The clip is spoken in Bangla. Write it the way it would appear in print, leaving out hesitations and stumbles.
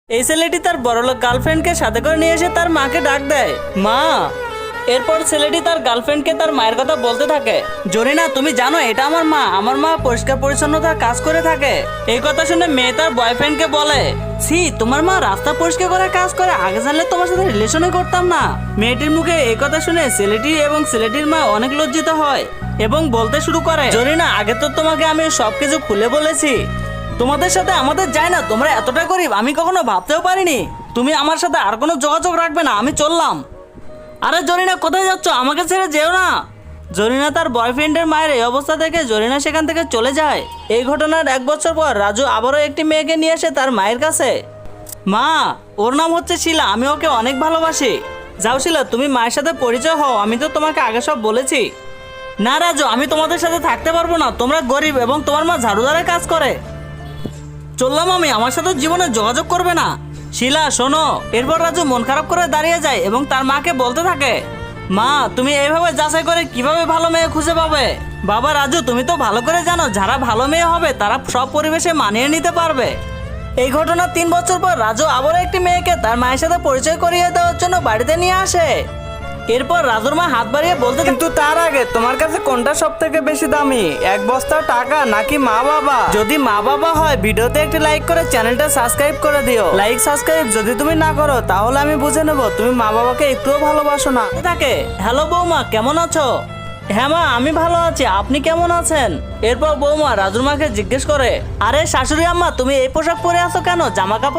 এই ছেলেটি তার বড়লোক গার্লফ্রেন্ডকে সাথে করে নিয়ে এসে তার মাকে ডাক দেয়, মা। এরপর ছেলেটি তার গার্লফ্রেন্ডকে তার মায়ের কথা বলতে থাকে, জরিনা তুমি জানো এটা আমার মা পরিষ্কার পরিচ্ছন্নতার কাজ করে থাকে। এই কথা শুনে মেয়ে তার বয়ফ্রেন্ডকে বলে, ছি তোমার মা রাস্তা পরিষ্কার করার কাজ করে, আগে জানলে তোমার সাথে রিলেশনই করতাম না। মেয়েটির মুখে এই কথা শুনে ছেলেটি এবং ছেলেটির মা অনেক লজ্জিত হয় এবং বলতে শুরু করে, জরিনা আগে তো তোমাকে আমি সবকিছু খুলে বলেছি, তোমাদের সাথে আমাদের যায় না, তোমরা এতটা গরিব আমি কখনো ভাবতেও পারিনি। তুমি আমার সাথে আর কোনো যোগাযোগ রাখবে না, আমি চললাম। আরে জরিনা কোথায় যাচ্ছ, আমাকে ছেড়ে যেও না। জরিনা তার বয়ফ্রেন্ডের মায়ের এই অবস্থা দেখে জরিনা সেখান থেকে চলে যায়। এই ঘটনার 1 বছর পর রাজু আবারও একটি মেয়েকে নিয়ে আসে তার মায়ের কাছে। মা, ওর নাম হচ্ছে শিলা, আমি ওকে অনেক ভালোবাসি। যাও শিলা তুমি মায়ের সাথে পরিচয় হও, আমি তো তোমাকে আগে সব বলেছি। না রাজু, আমি তোমাদের সাথে থাকতে পারবো না, তোমরা গরিব এবং তোমার মা ঝাড়ুদারের কাজ করে। চললাম আমি, আমার সাথে জীবনে যোগাযোগ করবে না। শিলা শোনো। এরপর রাজু মন খারাপ করে দাঁড়িয়ে যায় এবং তার মাকে বলতে থাকে, মা তুমি এইভাবে যাচাই করে কিভাবে ভালো মেয়ে খুঁজে পাবে? বাবা রাজু তুমি তো ভালো করে জানো যারা ভালো মেয়ে হবে তারা সব পরিবেশে মানিয়ে নিতে পারবে। এই ঘটনা 3 বছর পর রাজু আবারও একটি মেয়েকে তার মায়ের সাথে পরিচয় করিয়ে দেওয়ার জন্য বাড়িতে নিয়ে আসে। এরপর রাজুর মা হাত বাড়িয়ে বলতে, কিন্তু তার আগে তোমার কাছে কোনটা সব থেকে বেশি দামি, 1 বস্তা টাকা নাকি মা বাবা? যদি মা বাবা হয় ভিডিওতে একটি লাইক করে চ্যানেলটা সাবস্ক্রাইব করে দিও। লাইক সাবস্ক্রাইব যদি তুমি না করো তাহলে আমি বুঝে নেব তুমি মা বাবাকে একটুও ভালোবাসো না। থাকে, হ্যালো বৌমা কেমন আছো? হ্যাঁ মা আমি ভালো আছি, আপনি কেমন আছেন? এরপর বৌমা রাজুর মাকে জিজ্ঞেস করে, আরে শাশুড়ি আম্মা তুমি এই পোশাক পরে আছো কেন, জামা কাপড়